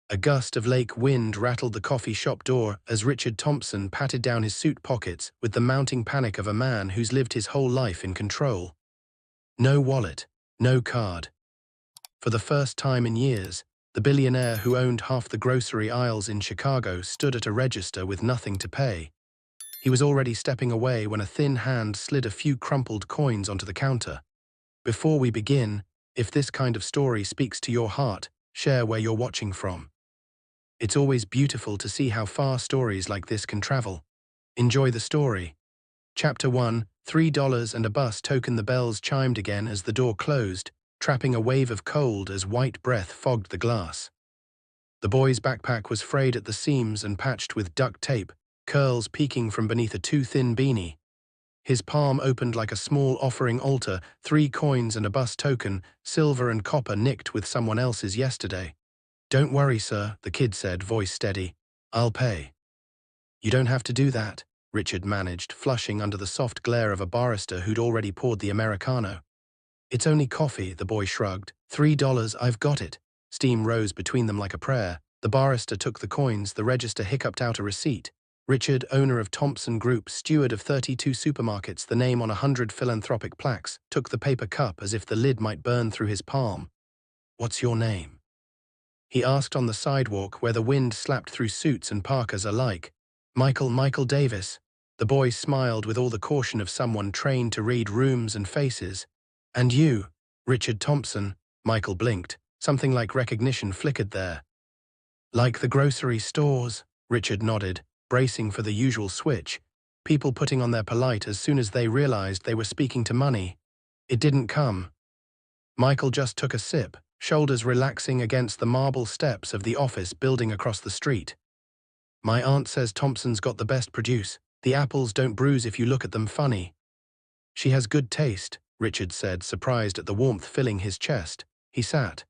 A gust of lake wind rattled the coffee shop door as Richard Thompson patted down his suit pockets with the mounting panic of a man who's lived his whole life in control. No wallet, no card. For the first time in years, the billionaire who owned half the grocery aisles in Chicago stood at a register with nothing to pay. He was already stepping away when a thin hand slid a few crumpled coins onto the counter. Before we begin, if this kind of story speaks to your heart, share where you're watching from. It's always beautiful to see how far stories like this can travel. Enjoy the story. Chapter 1, $3 and a bus token. The bells chimed again as the door closed, trapping a wave of cold as white breath fogged the glass. The boy's backpack was frayed at the seams and patched with duct tape, curls peeking from beneath a too-thin beanie. His palm opened like a small offering altar, 3 coins and a bus token, silver and copper nicked with someone else's yesterday. "Don't worry, sir," the kid said, voice steady. "I'll pay." "You don't have to do that," Richard managed, flushing under the soft glare of a barista who'd already poured the Americano. "It's only coffee," the boy shrugged. $3, I've got it." Steam rose between them like a prayer. The barista took the coins, the register hiccuped out a receipt. Richard, owner of Thompson Group, steward of 32 supermarkets, the name on 100 philanthropic plaques, took the paper cup as if the lid might burn through his palm. "What's your name?" he asked on the sidewalk where the wind slapped through suits and parkas alike. Michael Davis." The boy smiled with all the caution of someone trained to read rooms and faces. "And you?" "Richard Thompson." Michael blinked. Something like recognition flickered there. "Like the grocery stores?" Richard nodded, bracing for the usual switch. People putting on their polite as soon as they realized they were speaking to money. It didn't come. Michael just took a sip, shoulders relaxing against the marble steps of the office building across the street. "My aunt says Thompson's got the best produce. The apples don't bruise if you look at them funny." "She has good taste," Richard said, surprised at the warmth filling his chest. He sat.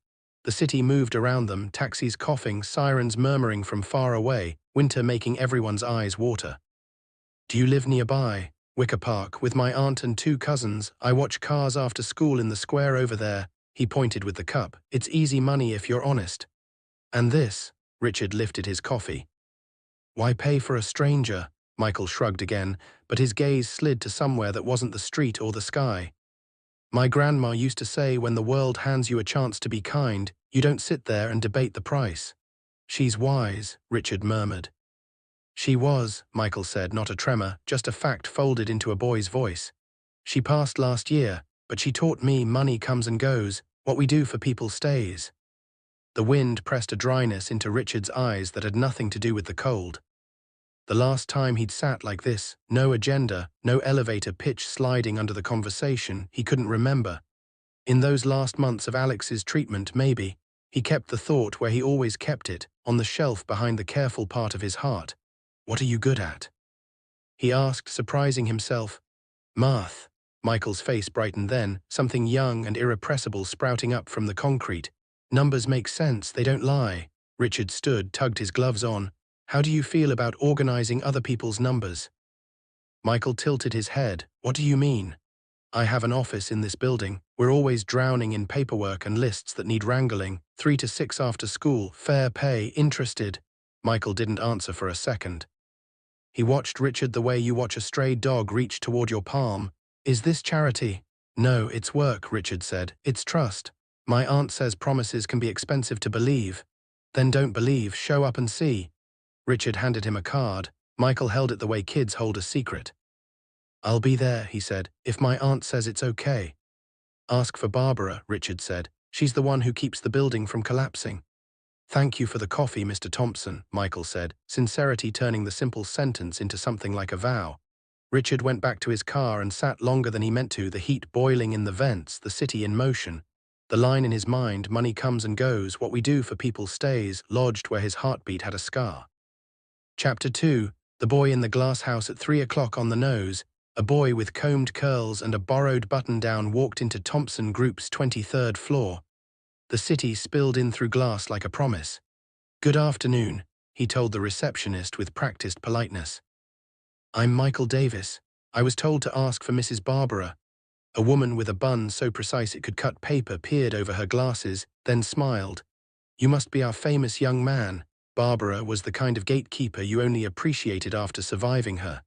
The city moved around them, taxis coughing, sirens murmuring from far away, winter making everyone's eyes water. "Do you live nearby?" "Wicker Park, with my aunt and 2 cousins. I watch cars after school in the square over there." He pointed with the cup. "It's easy money if you're honest." "And this?" Richard lifted his coffee. "Why pay for a stranger?" Michael shrugged again, but his gaze slid to somewhere that wasn't the street or the sky. "My grandma used to say when the world hands you a chance to be kind, you don't sit there and debate the price." "She's wise," Richard murmured. "She was," Michael said, not a tremor, just a fact folded into a boy's voice. "She passed last year, but she taught me money comes and goes, what we do for people stays." The wind pressed a dryness into Richard's eyes that had nothing to do with the cold. The last time he'd sat like this, no agenda, no elevator pitch sliding under the conversation, he couldn't remember. In those last months of Alex's treatment, maybe, he kept the thought where he always kept it, on the shelf behind the careful part of his heart. "What are you good at?" he asked, surprising himself. "Math." Michael's face brightened then, something young and irrepressible sprouting up from the concrete. "Numbers make sense, they don't lie." Richard stood, tugged his gloves on. "How do you feel about organizing other people's numbers?" Michael tilted his head. "What do you mean?" "I have an office in this building. We're always drowning in paperwork and lists that need wrangling. 3 to 6 after school, fair pay, interested." Michael didn't answer for a second. He watched Richard the way you watch a stray dog reach toward your palm. "Is this charity?" "No, it's work," Richard said. "It's trust. My aunt says promises can be expensive to believe." "Then don't believe, show up and see." Richard handed him a card. Michael held it the way kids hold a secret. "I'll be there," he said, "if my aunt says it's okay." "Ask for Barbara," Richard said. "She's the one who keeps the building from collapsing." "Thank you for the coffee, Mr. Thompson," Michael said, sincerity turning the simple sentence into something like a vow. Richard went back to his car and sat longer than he meant to, the heat boiling in the vents, the city in motion. The line in his mind, "Money comes and goes, what we do for people stays," lodged where his heartbeat had a scar. Chapter 2, The Boy in the Glass House. At 3 o'clock on the nose, a boy with combed curls and a borrowed button-down walked into Thompson Group's 23rd floor. The city spilled in through glass like a promise. "Good afternoon," he told the receptionist with practiced politeness. "I'm Michael Davis. I was told to ask for Mrs. Barbara." A woman with a bun so precise it could cut paper peered over her glasses, then smiled. You must be our famous young man. Barbara was the kind of gatekeeper you only appreciated after surviving her.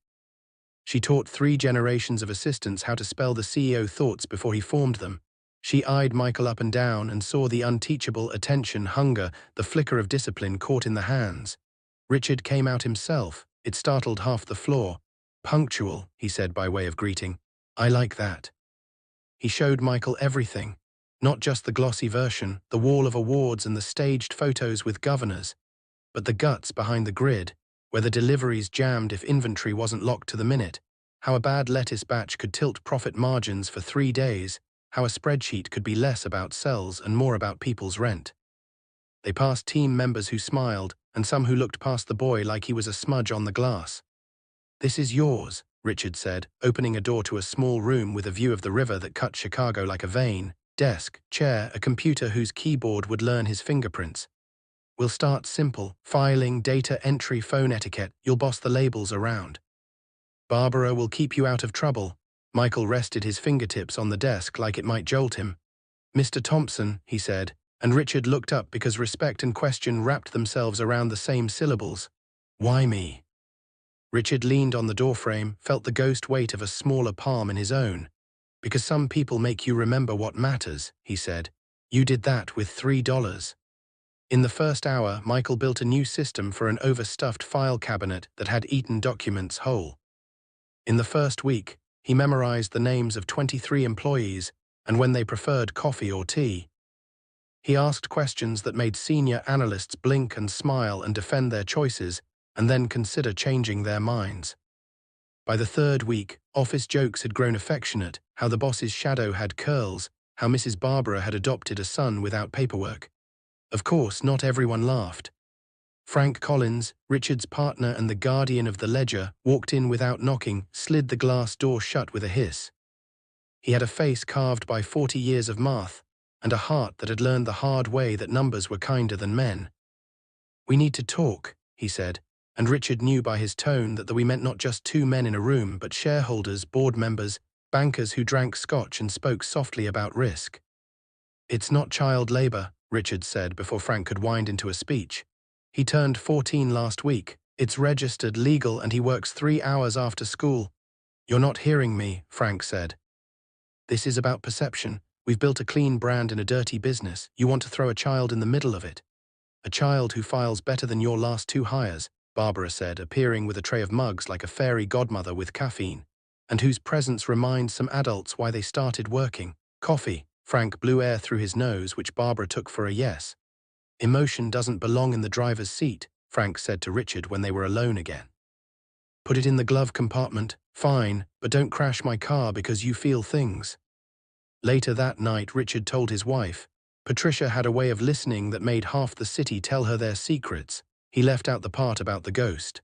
She taught 3 generations of assistants how to spell the CEO thoughts before he formed them. She eyed Michael up and down and saw the unteachable attention, hunger, the flicker of discipline caught in the hands. Richard came out himself. It startled half the floor. "Punctual," he said by way of greeting. "I like that." He showed Michael everything. Not just the glossy version, the wall of awards and the staged photos with governors, but the guts behind the grid, where the deliveries jammed if inventory wasn't locked to the minute, how a bad lettuce batch could tilt profit margins for 3 days, how a spreadsheet could be less about sales and more about people's rent. They passed team members who smiled, and some who looked past the boy like he was a smudge on the glass. "This is yours," Richard said, opening a door to a small room with a view of the river that cut Chicago like a vein. Desk, chair, a computer whose keyboard would learn his fingerprints. "We'll start simple. Filing, data entry, phone etiquette. You'll boss the labels around. Barbara will keep you out of trouble." Michael rested his fingertips on the desk like it might jolt him. "Mr. Thompson," he said, and Richard looked up because respect and question wrapped themselves around the same syllables. "Why me?" Richard leaned on the doorframe, felt the ghost weight of a smaller palm in his own. "Because some people make you remember what matters," he said. "You did that with $3. In the first hour, Michael built a new system for an overstuffed file cabinet that had eaten documents whole. In the first week, he memorized the names of 23 employees and when they preferred coffee or tea. He asked questions that made senior analysts blink and smile and defend their choices, and then consider changing their minds. By the third week, office jokes had grown affectionate, how the boss's shadow had curls, how Mrs. Barbara had adopted a son without paperwork. Of course, not everyone laughed. Frank Collins, Richard's partner and the guardian of the ledger, walked in without knocking, slid the glass door shut with a hiss. He had a face carved by 40 years of math, and a heart that had learned the hard way that numbers were kinder than men. "We need to talk," he said, and Richard knew by his tone that we meant not just 2 men in a room, but shareholders, board members, bankers who drank scotch and spoke softly about risk. "It's not child labor," Richard said before Frank could wind into a speech. "He turned 14 last week. It's registered, legal, and he works 3 hours after school." "You're not hearing me," Frank said. "This is about perception. We've built a clean brand in a dirty business. You want to throw a child in the middle of it." "A child who files better than your last 2 hires," Barbara said, appearing with a tray of mugs like a fairy godmother with caffeine, "and whose presence reminds some adults why they started working." "Coffee." Frank blew air through his nose, which Barbara took for a yes. "Emotion doesn't belong in the driver's seat," Frank said to Richard when they were alone again. "Put it in the glove compartment. Fine, but don't crash my car because you feel things." Later that night, Richard told his wife. Patricia had a way of listening that made half the city tell her their secrets. He left out the part about the ghost.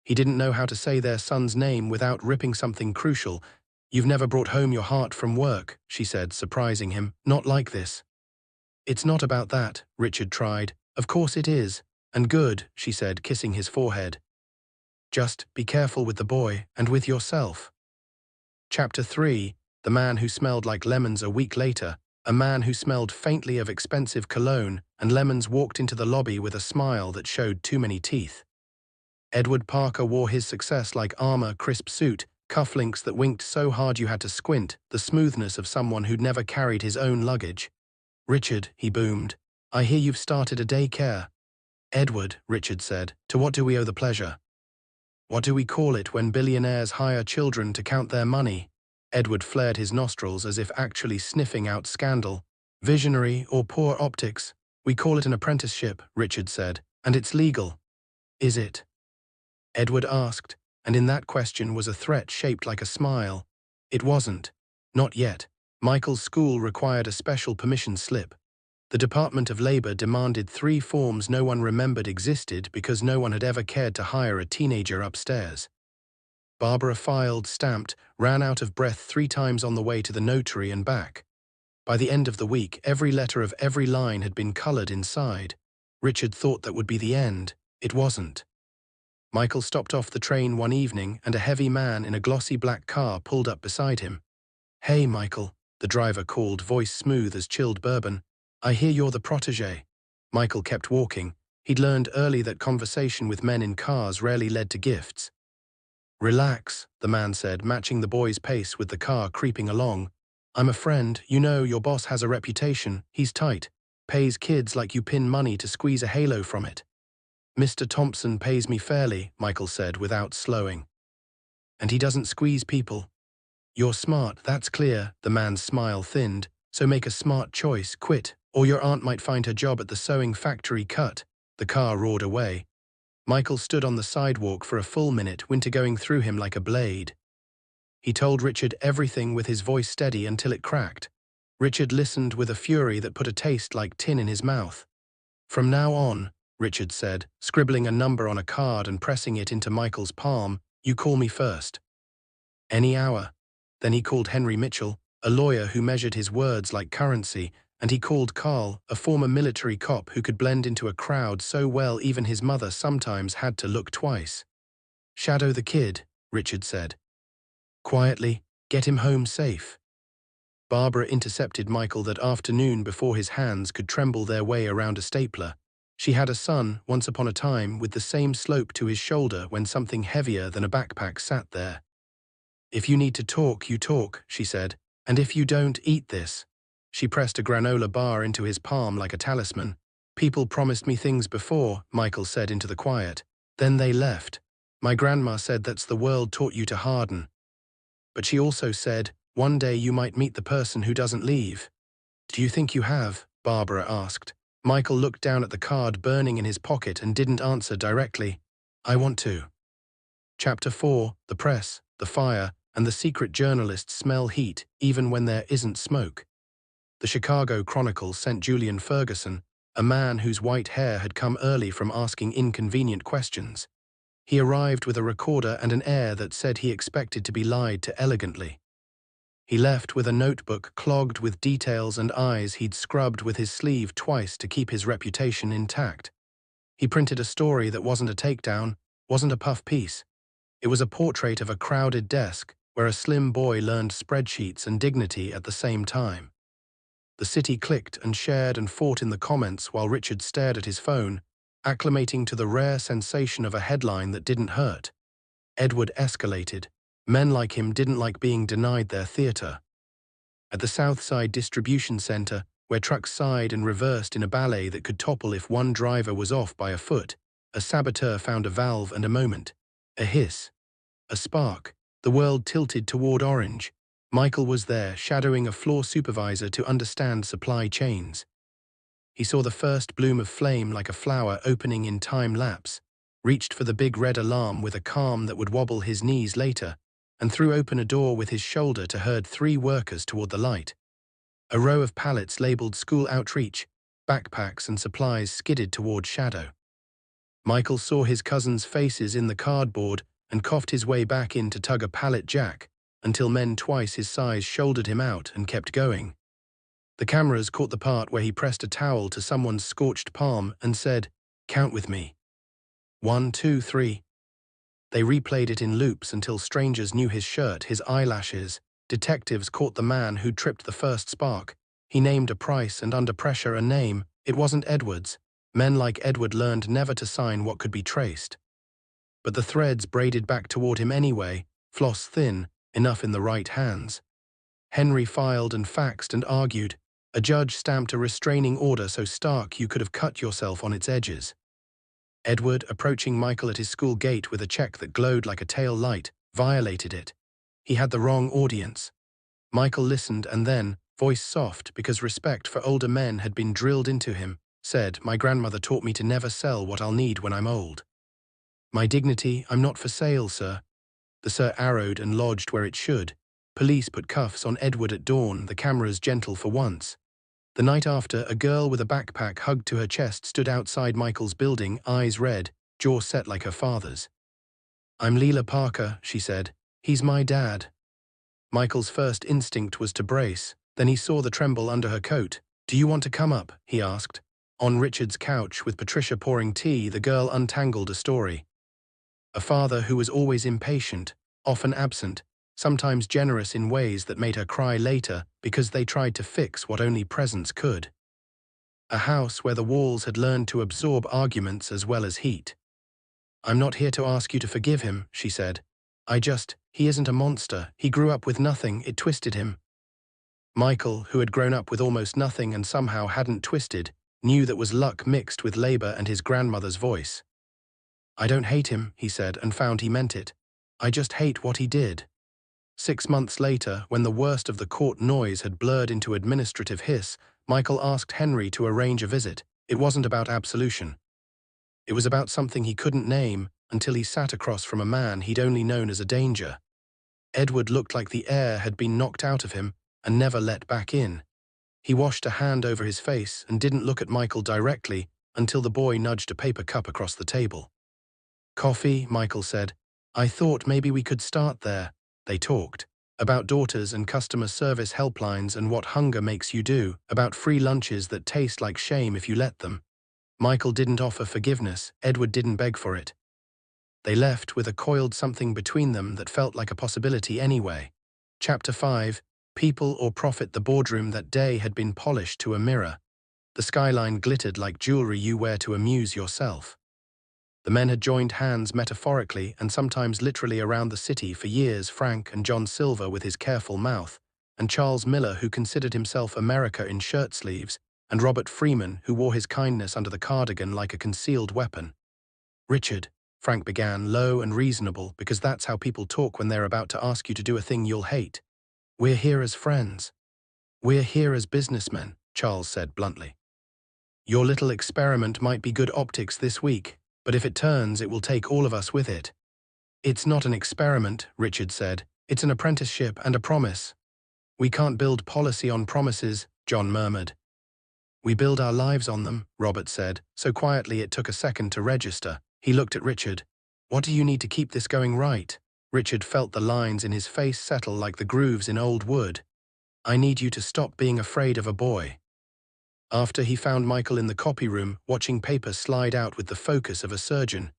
He didn't know how to say their son's name without ripping something crucial. "You've never brought home your heart from work," she said, surprising him. "Not like this." "It's not about that," Richard tried. "Of course it is. And good," she said, kissing his forehead. "Just be careful with the boy and with yourself." Chapter 3. The man who smelled like lemons. A week later, a man who smelled faintly of expensive cologne and lemons walked into the lobby with a smile that showed too many teeth. Edward Parker wore his success like armor, crisp suit, cufflinks that winked so hard you had to squint, the smoothness of someone who'd never carried his own luggage. "Richard," he boomed, "I hear you've started a daycare." "Edward," Richard said, "to what do we owe the pleasure?" "What do we call it when billionaires hire children to count their money?" Edward flared his nostrils as if actually sniffing out scandal. "Visionary or poor optics. We call it an apprenticeship," Richard said, "and it's legal." "Is it?" Edward asked, and in that question was a threat shaped like a smile. It wasn't. Not yet. Michael's school required a special permission slip. The Department of Labor demanded 3 forms no one remembered existed because no one had ever cared to hire a teenager upstairs. Barbara filed, stamped, ran out of breath 3 times on the way to the notary and back. By the end of the week, every letter of every line had been colored inside. Richard thought that would be the end. It wasn't. Michael stopped off the train one evening and a heavy man in a glossy black car pulled up beside him. "Hey, Michael," the driver called, voice smooth as chilled bourbon. "I hear you're the protégé." Michael kept walking. He'd learned early that conversation with men in cars rarely led to gifts. "Relax," the man said, matching the boy's pace with the car creeping along. "I'm a friend. You know, your boss has a reputation. He's tight. Pays kids like you pin money to squeeze a halo from it." "Mr. Thompson pays me fairly," Michael said without slowing. "And he doesn't squeeze people." "You're smart, that's clear," the man's smile thinned. "So make a smart choice, quit, or your aunt might find her job at the sewing factory cut." The car roared away. Michael stood on the sidewalk for a full minute, winter going through him like a blade. He told Richard everything with his voice steady until it cracked. Richard listened with a fury that put a taste like tin in his mouth. "From now on," Richard said, scribbling a number on a card and pressing it into Michael's palm, "you call me first. Any hour." Then he called Henry Mitchell, a lawyer who measured his words like currency, and he called Carl, a former military cop who could blend into a crowd so well even his mother sometimes had to look twice. "Shadow the kid," Richard said. "Quietly, get him home safe." Barbara intercepted Michael that afternoon before his hands could tremble their way around a stapler. She had a son, once upon a time, with the same slope to his shoulder when something heavier than a backpack sat there. "If you need to talk, you talk," she said. "And if you don't, eat this." She pressed a granola bar into his palm like a talisman. "People promised me things before," Michael said into the quiet. "Then they left. My grandma said that's the world taught you to harden. But she also said, one day you might meet the person who doesn't leave." "Do you think you have?" Barbara asked. Michael looked down at the card burning in his pocket and didn't answer directly. "I want to." Chapter 4, The Press, the Fire, and the Secret Journalists Smell Heat, Even When There Isn't Smoke. The Chicago Chronicle sent Julian Ferguson, a man whose white hair had come early from asking inconvenient questions. He arrived with a recorder and an air that said he expected to be lied to elegantly. He left with a notebook clogged with details and eyes he'd scrubbed with his sleeve twice to keep his reputation intact. He printed a story that wasn't a takedown, wasn't a puff piece. It was a portrait of a crowded desk where a slim boy learned spreadsheets and dignity at the same time. The city clicked and shared and fought in the comments while Richard stared at his phone, acclimating to the rare sensation of a headline that didn't hurt. Edward escalated. Men like him didn't like being denied their theater. At the Southside Distribution Center, where trucks sighed and reversed in a ballet that could topple if one driver was off by a foot, a saboteur found a valve and a moment. A hiss. A spark. The world tilted toward orange. Michael was there, shadowing a floor supervisor to understand supply chains. He saw the first bloom of flame like a flower opening in time lapse, reached for the big red alarm with a calm that would wobble his knees later, and threw open a door with his shoulder to herd 3 workers toward the light. A row of pallets labeled school outreach, backpacks and supplies skidded toward shadow. Michael saw his cousins' faces in the cardboard and coughed his way back in to tug a pallet jack, until men twice his size shouldered him out and kept going. The cameras caught the part where he pressed a towel to someone's scorched palm and said, "Count with me. 1, 2, 3. They replayed it in loops until strangers knew his shirt, his eyelashes. Detectives caught the man who tripped the first spark. He named a price and under pressure a name. It wasn't Edward's. Men like Edward learned never to sign what could be traced. But the threads braided back toward him anyway, floss thin, enough in the right hands. Henry filed and faxed and argued. A judge stamped a restraining order so stark you could have cut yourself on its edges. Edward, approaching Michael at his school gate with a check that glowed like a tail light, violated it. He had the wrong audience. Michael listened and then, voice soft because respect for older men had been drilled into him, said, "My grandmother taught me to never sell what I'll need when I'm old. My dignity, I'm not for sale, sir." The sir arrowed and lodged where it should. Police put cuffs on Edward at dawn, the cameras gentle for once. The night after, a girl with a backpack hugged to her chest stood outside Michael's building, eyes red, jaw set like her father's. "I'm Leela Parker," she said. "He's my dad." Michael's first instinct was to brace, then he saw the tremble under her coat. "Do you want to come up?" he asked. On Richard's couch, with Patricia pouring tea, the girl untangled a story. A father who was always impatient, often absent, sometimes generous in ways that made her cry later because they tried to fix what only presence could. a house where the walls had learned to absorb arguments as well as heat. "I'm not here to ask you to forgive him," she said. He isn't a monster. He grew up with nothing. It twisted him." Michael, who had grown up with almost nothing and somehow hadn't twisted, knew that was luck mixed with labor and his grandmother's voice. "I don't hate him," he said, and found he meant it. "I just hate what he did." 6 months later, when the worst of the court noise had blurred into administrative hiss, Michael asked Henry to arrange a visit. It wasn't about absolution. It was about something he couldn't name until he sat across from a man he'd only known as a danger. Edward looked like the air had been knocked out of him and never let back in. He washed a hand over his face and didn't look at Michael directly until the boy nudged a paper cup across the table. "Coffee," Michael said. "I thought maybe we could start there." They talked about daughters and customer service helplines and what hunger makes you do, about free lunches that taste like shame if you let them. Michael didn't offer forgiveness. Edward didn't beg for it. They left with a coiled something between them that felt like a possibility anyway. Chapter 5, People or Profit. The boardroom that day had been polished to a mirror. The skyline glittered like jewelry you wear to amuse yourself. The men had joined hands metaphorically and sometimes literally around the city for years. Frank and John Silver with his careful mouth, and Charles Miller, who considered himself America in shirt sleeves, and Robert Freeman, who wore his kindness under the cardigan like a concealed weapon. "Richard," Frank began, low and reasonable, because that's how people talk when they're about to ask you to do a thing you'll hate. "We're here as friends." "We're here as businessmen," Charles said bluntly. "Your little experiment might be good optics this week, but if it turns, it will take all of us with it." "It's not an experiment," Richard said. "It's an apprenticeship and a promise." "We can't build policy on promises," John murmured. "We build our lives on them," Robert said, so quietly it took a second to register. He looked at Richard. "What do you need to keep this going right?" Richard felt the lines in his face settle like the grooves in old wood. "I need you to stop being afraid of a boy." After he found Michael in the copy room, watching paper slide out with the focus of a surgeon.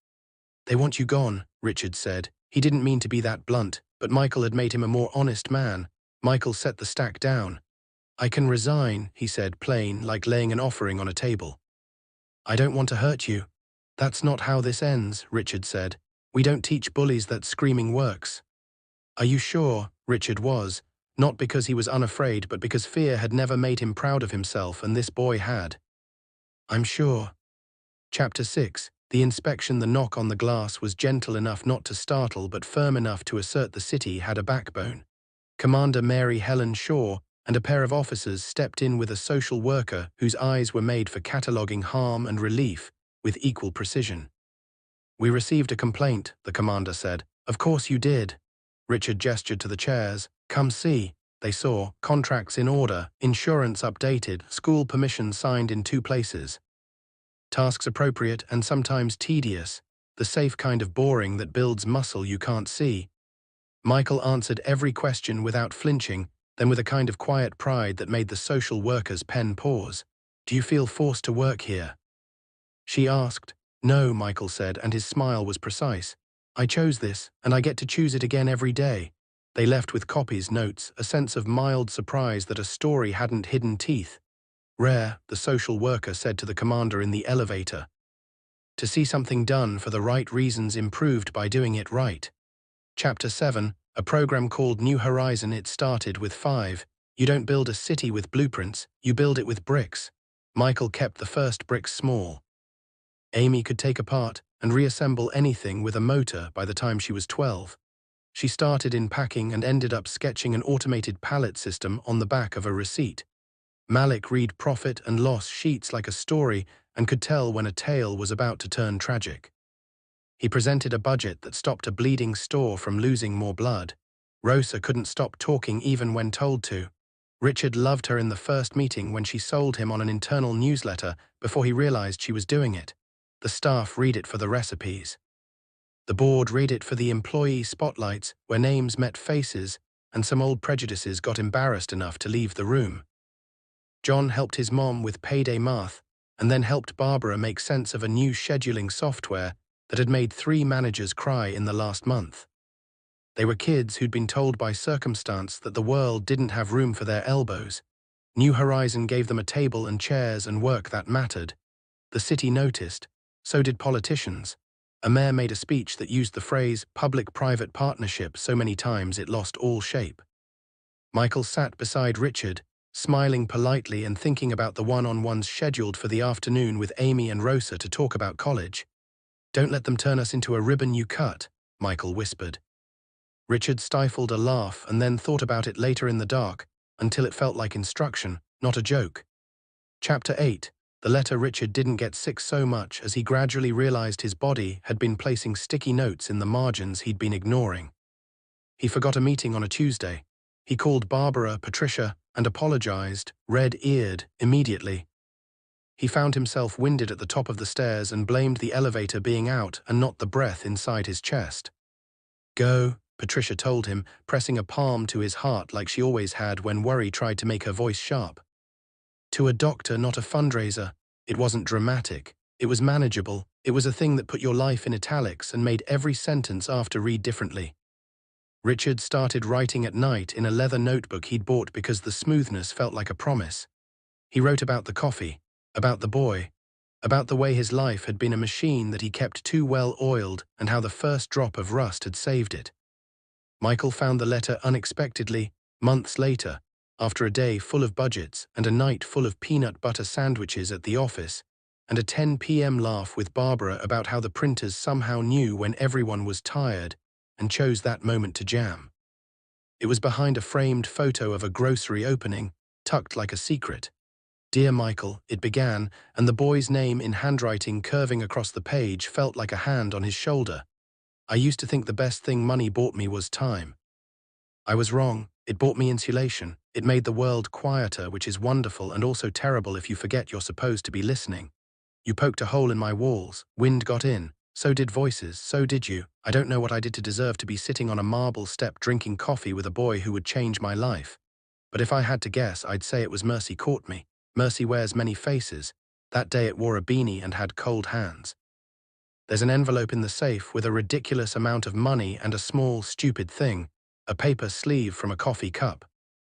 "They want you gone," Richard said. He didn't mean to be that blunt, but Michael had made him a more honest man. Michael set the stack down. "I can resign," he said, plain, like laying an offering on a table. "I don't want to hurt you." "That's not how this ends," Richard said. "We don't teach bullies that screaming works." "Are you sure?" Richard was, not because he was unafraid, but because fear had never made him proud of himself, and this boy had. "I'm sure." Chapter 6, The inspection. The knock on the glass was gentle enough not to startle, but firm enough to assert the city had a backbone. Commander Mary Helen Shaw and a pair of officers stepped in with a social worker whose eyes were made for cataloguing harm and relief with equal precision. "We received a complaint," the commander said. "Of course you did." Richard gestured to the chairs. "Come see." They saw contracts in order, insurance updated, school permission signed in 2 places. Tasks appropriate and sometimes tedious, the safe kind of boring that builds muscle you can't see. Michael answered every question without flinching, then with a kind of quiet pride that made the social worker's pen pause. "Do you feel forced to work here?" she asked. "No," Michael said, and his smile was precise. "I chose this, and I get to choose it again every day." They left with copies, notes, a sense of mild surprise that a story hadn't hidden teeth. "Rare," the social worker said to the commander in the elevator. "To see something done for the right reasons improved by doing it right." Chapter 7, a program called New Horizon. It started with 5. You don't build a city with blueprints, you build it with bricks. Michael kept the first bricks small. Amy could take apart and reassemble anything with a motor by the time she was 12. She started in packing and ended up sketching an automated pallet system on the back of a receipt. Malik read profit and loss sheets like a story and could tell when a tale was about to turn tragic. He presented a budget that stopped a bleeding store from losing more blood. Rosa couldn't stop talking even when told to. Richard loved her in the first meeting when she sold him on an internal newsletter before he realized she was doing it. The staff read it for the recipes. The board read it for the employee spotlights where names met faces and some old prejudices got embarrassed enough to leave the room. John helped his mom with payday math and then helped Barbara make sense of a new scheduling software that had made 3 managers cry in the last month. They were kids who'd been told by circumstance that the world didn't have room for their elbows. New Horizon gave them a table and chairs and work that mattered. The city noticed. So did politicians. A mayor made a speech that used the phrase public-private partnership so many times it lost all shape. Michael sat beside Richard, smiling politely and thinking about the one-on-ones scheduled for the afternoon with Amy and Rosa to talk about college. "Don't let them turn us into a ribbon you cut," Michael whispered. Richard stifled a laugh and then thought about it later in the dark, until it felt like instruction, not a joke. Chapter 8. The letter. Richard didn't get sick so much as he gradually realized his body had been placing sticky notes in the margins he'd been ignoring. He forgot a meeting on a Tuesday. He called Barbara, Patricia, and apologized, red-eared, immediately. He found himself winded at the top of the stairs and blamed the elevator being out and not the breath inside his chest. "Go," Patricia told him, pressing a palm to his heart like she always had when worry tried to make her voice sharp. To a doctor, not a fundraiser. It wasn't dramatic. It was manageable. It was a thing that put your life in italics and made every sentence after read differently. Richard started writing at night in a leather notebook he'd bought because the smoothness felt like a promise. He wrote about the coffee, about the boy, about the way his life had been a machine that he kept too well oiled and how the first drop of rust had saved it. Michael found the letter unexpectedly, months later, after a day full of budgets and a night full of peanut butter sandwiches at the office, and a 10 p.m. laugh with Barbara about how the printers somehow knew when everyone was tired and chose that moment to jam. It was behind a framed photo of a grocery opening, tucked like a secret. "Dear Michael," it began, and the boy's name in handwriting curving across the page felt like a hand on his shoulder. "I used to think the best thing money bought me was time. I was wrong. It bought me insulation. It made the world quieter, which is wonderful and also terrible if you forget you're supposed to be listening. You poked a hole in my walls. Wind got in. So did voices. So did you. I don't know what I did to deserve to be sitting on a marble step drinking coffee with a boy who would change my life. But if I had to guess, I'd say it was Mercy caught me. Mercy wears many faces. That day it wore a beanie and had cold hands. There's an envelope in the safe with a ridiculous amount of money and a small, stupid thing, a paper sleeve from a coffee cup.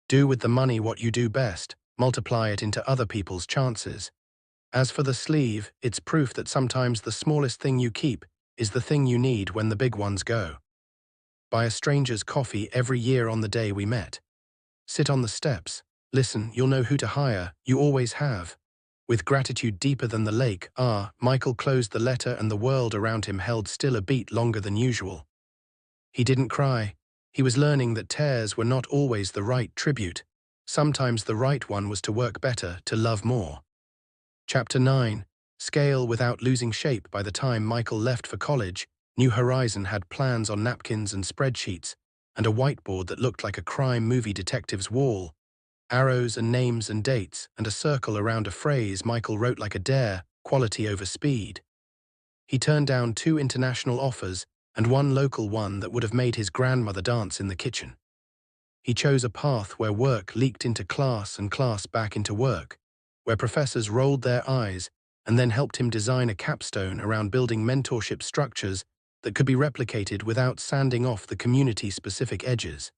Do with the money what you do best, multiply it into other people's chances. As for the sleeve, it's proof that sometimes the smallest thing you keep is the thing you need when the big ones go. Buy a stranger's coffee every year on the day we met. Sit on the steps. Listen, you'll know who to hire, you always have. With gratitude deeper than the lake, Michael closed the letter and the world around him held still a beat longer than usual. He didn't cry. He was learning that tears were not always the right tribute. Sometimes the right one was to work better, to love more. Chapter 9. Scale without losing shape. By the time Michael left for college, New Horizon had plans on napkins and spreadsheets, and a whiteboard that looked like a crime movie detective's wall. Arrows and names and dates, and a circle around a phrase Michael wrote like a dare, quality over speed. He turned down 2 international offers and 1 local one that would have made his grandmother dance in the kitchen. He chose a path where work leaked into class and class back into work, where professors rolled their eyes and then helped him design a capstone around building mentorship structures that could be replicated without sanding off the community-specific edges.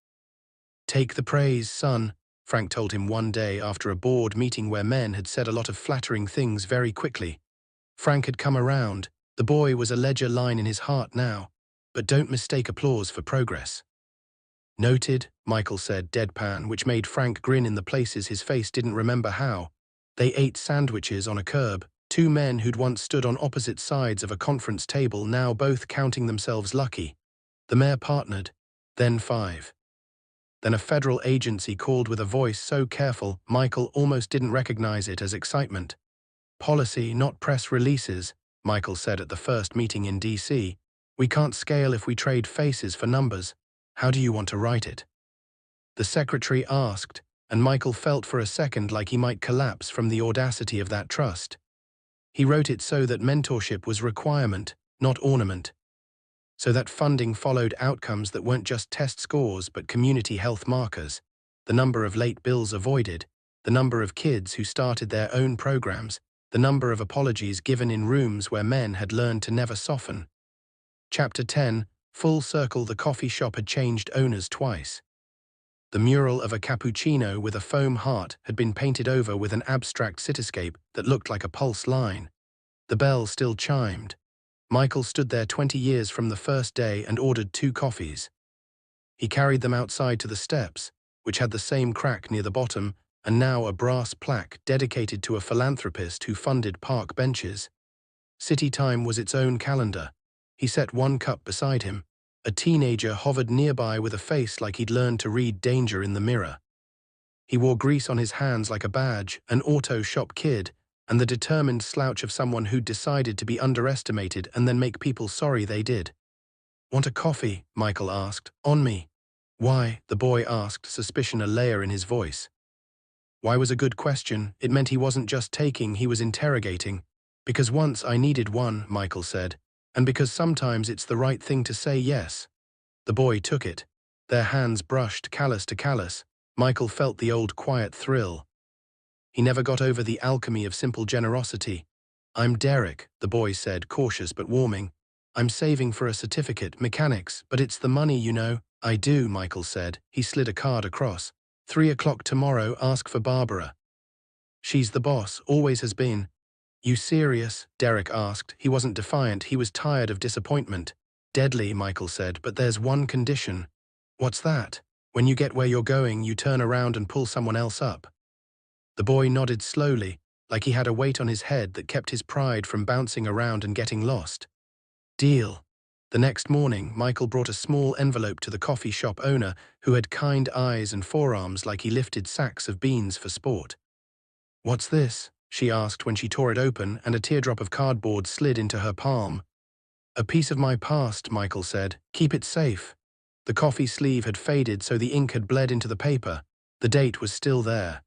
"Take the praise, son," Frank told him one day after a board meeting where men had said a lot of flattering things very quickly. Frank had come around. The boy was a ledger line in his heart now. But don't mistake applause for progress. "Noted," Michael said, deadpan, which made Frank grin in the places his face didn't remember how. They ate sandwiches on a curb, 2 men who'd once stood on opposite sides of a conference table now both counting themselves lucky. The mayor partnered, then 5. Then a federal agency called with a voice so careful Michael almost didn't recognize it as excitement. "Policy, not press releases," Michael said at the first meeting in D.C. "We can't scale if we trade faces for numbers. How do you want to write it?" The secretary asked, and Michael felt for a second like he might collapse from the audacity of that trust. He wrote it so that mentorship was requirement, not ornament. So that funding followed outcomes that weren't just test scores but community health markers, the number of late bills avoided, the number of kids who started their own programs, the number of apologies given in rooms where men had learned to never soften. Chapter 10. Full circle. The coffee shop had changed owners twice. The mural of a cappuccino with a foam heart had been painted over with an abstract cityscape that looked like a pulse line. The bell still chimed. Michael stood there 20 years from the first day and ordered 2 coffees. He carried them outside to the steps, which had the same crack near the bottom, and now a brass plaque dedicated to a philanthropist who funded park benches. City time was its own calendar. He set 1 cup beside him. A teenager hovered nearby with a face like he'd learned to read danger in the mirror. He wore grease on his hands like a badge, an auto shop kid, and the determined slouch of someone who'd decided to be underestimated and then make people sorry they did. "Want a coffee?" Michael asked. "On me." "Why?" the boy asked, suspicion a layer in his voice. Why was a good question. It meant he wasn't just taking, he was interrogating. "Because once I needed one," Michael said, "and because sometimes it's the right thing to say yes." The boy took it. Their hands brushed, callus to callus. Michael felt the old quiet thrill. He never got over the alchemy of simple generosity. "I'm Derek," the boy said, cautious but warming. "I'm saving for a certificate, mechanics, but it's the money, you know." "I do," Michael said. He slid a card across. 3 o'clock tomorrow, ask for Barbara. She's the boss, always has been." "You serious?" Derek asked. He wasn't defiant, he was tired of disappointment. "Deadly," Michael said, "but there's one condition." "What's that?" "When you get where you're going, you turn around and pull someone else up." The boy nodded slowly, like he had a weight on his head that kept his pride from bouncing around and getting lost. "Deal." The next morning, Michael brought a small envelope to the coffee shop owner, who had kind eyes and forearms like he lifted sacks of beans for sport. "What's this?" she asked when she tore it open, and a teardrop of cardboard slid into her palm. "A piece of my past," Michael said. "Keep it safe." The coffee sleeve had faded, so the ink had bled into the paper. The date was still there.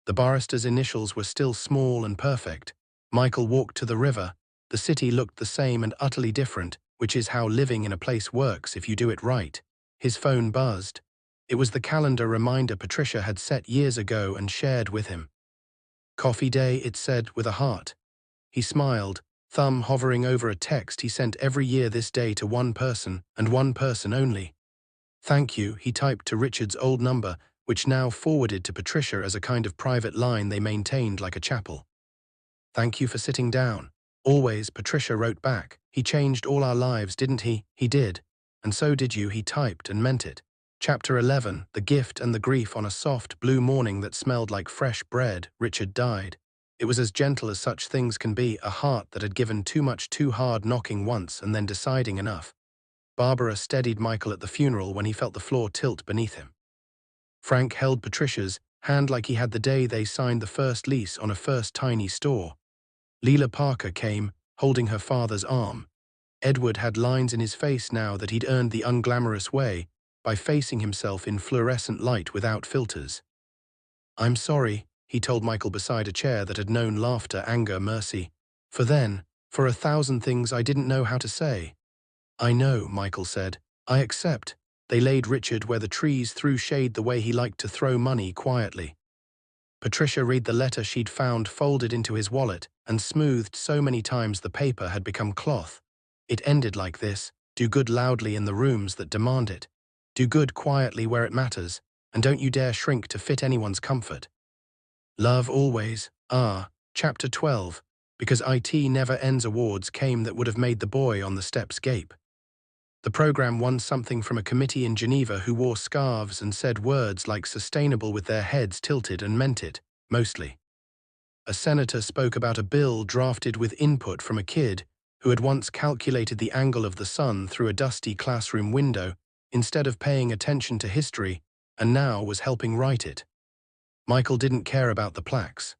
The barrister's initials were still small and perfect. Michael walked to the river. The city looked the same and utterly different, which is how living in a place works if you do it right. His phone buzzed. It was the calendar reminder Patricia had set years ago and shared with him. "Coffee day," it said, with a heart. He smiled, thumb hovering over a text he sent every year this day to one person, and one person only. "Thank you," he typed to Richard's old number, which now forwarded to Patricia as a kind of private line they maintained like a chapel. "Thank you for sitting down." "Always," Patricia wrote back. "He changed all our lives, didn't he?" "He did. And so did you," he typed and meant it. Chapter 11, The Gift and the Grief. On a soft, blue morning that smelled like fresh bread, Richard died. It was as gentle as such things can be, a heart that had given too much too hard, knocking once and then deciding enough. Barbara steadied Michael at the funeral when he felt the floor tilt beneath him. Frank held Patricia's hand like he had the day they signed the first lease on a first tiny store. Leela Parker came, holding her father's arm. Edward had lines in his face now that he'd earned the unglamorous way, by facing himself in fluorescent light without filters. "I'm sorry," he told Michael beside a chair that had known laughter, anger, mercy. For 1,000 things I didn't know how to say." "I know," Michael said. "I accept." They laid Richard where the trees threw shade the way he liked to throw money, quietly. Patricia read the letter she'd found folded into his wallet, and smoothed so many times the paper had become cloth. It ended like this: "Do good loudly in the rooms that demand it. Do good quietly where it matters, and don't you dare shrink to fit anyone's comfort. Love always." Chapter 12, Because IT Never Ends awards came that would have made the boy on the steps gape. The program won something from a committee in Geneva who wore scarves and said words like sustainable with their heads tilted and meant it, mostly. A senator spoke about a bill drafted with input from a kid who had once calculated the angle of the sun through a dusty classroom window instead of paying attention to history, and now was helping write it. Michael didn't care about the plaques.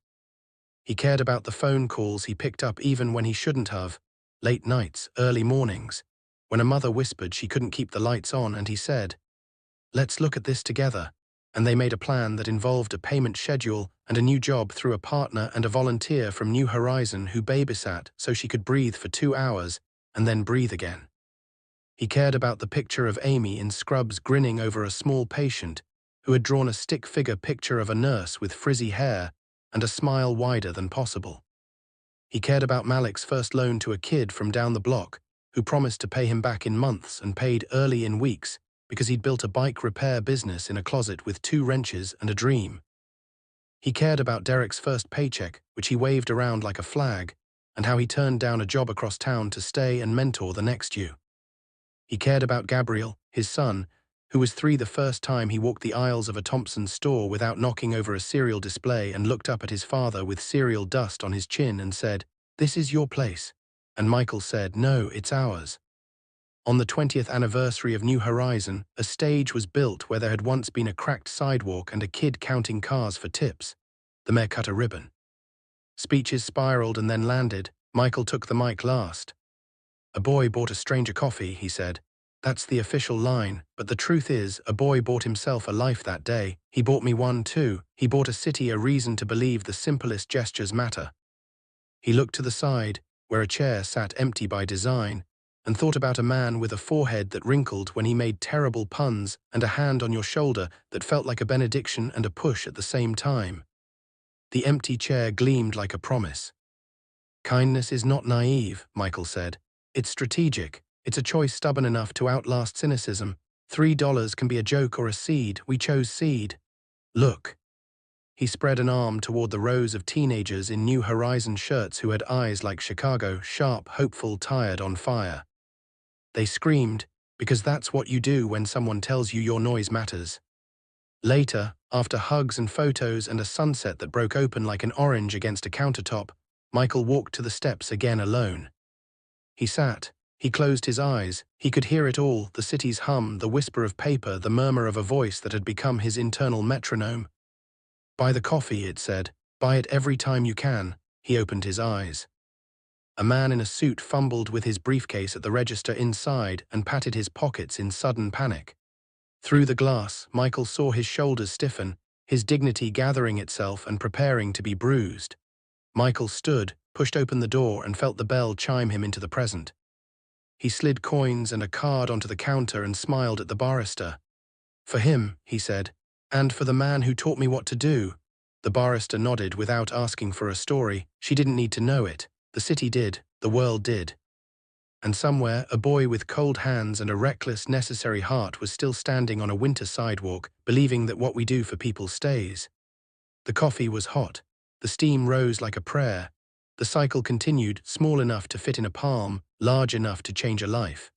He cared about the phone calls he picked up even when he shouldn't have, late nights, early mornings, when a mother whispered she couldn't keep the lights on and he said, "Let's look at this together." And they made a plan that involved a payment schedule and a new job through a partner and a volunteer from New Horizon who babysat so she could breathe for 2 hours and then breathe again. He cared about the picture of Amy in scrubs grinning over a small patient who had drawn a stick figure picture of a nurse with frizzy hair and a smile wider than possible. He cared about Malik's first loan to a kid from down the block who promised to pay him back in months and paid early in weeks, because he'd built a bike repair business in a closet with 2 wrenches and a dream. He cared about Derek's first paycheck, which he waved around like a flag, and how he turned down a job across town to stay and mentor the next you. He cared about Gabriel, his son, who was 3 the first time he walked the aisles of a Thompson store without knocking over a cereal display and looked up at his father with cereal dust on his chin and said, "This is your place." And Michael said, "No, it's ours." On the 20th anniversary of New Horizon, a stage was built where there had once been a cracked sidewalk and a kid counting cars for tips. The mayor cut a ribbon. Speeches spiraled and then landed. Michael took the mic last. "A boy bought a stranger coffee," he said. "That's the official line, but the truth is, a boy bought himself a life that day. He bought me one too. He bought a city a reason to believe the simplest gestures matter." He looked to the side, where a chair sat empty by design, and thought about a man with a forehead that wrinkled when he made terrible puns and a hand on your shoulder that felt like a benediction and a push at the same time. The empty chair gleamed like a promise. "Kindness is not naive," Michael said. "It's strategic. It's a choice stubborn enough to outlast cynicism. $3 can be a joke or a seed. We chose seed. Look." He spread an arm toward the rows of teenagers in New Horizon shirts who had eyes like Chicago, sharp, hopeful, tired, on fire. They screamed, because that's what you do when someone tells you your noise matters. Later, after hugs and photos and a sunset that broke open like an orange against a countertop, Michael walked to the steps again alone. He sat. He closed his eyes. He could hear it all, the city's hum, the whisper of paper, the murmur of a voice that had become his internal metronome. "Buy the coffee," it said. "Buy it every time you can." He opened his eyes. A man in a suit fumbled with his briefcase at the register inside and patted his pockets in sudden panic. Through the glass, Michael saw his shoulders stiffen, his dignity gathering itself and preparing to be bruised. Michael stood, pushed open the door, and felt the bell chime him into the present. He slid coins and a card onto the counter and smiled at the barrister. "For him," he said, "and for the man who taught me what to do." The barrister nodded without asking for a story. She didn't need to know it. The city did. The world did. And somewhere, a boy with cold hands and a reckless, necessary heart was still standing on a winter sidewalk, believing that what we do for people stays. The coffee was hot. The steam rose like a prayer. The cycle continued, small enough to fit in a palm, large enough to change a life.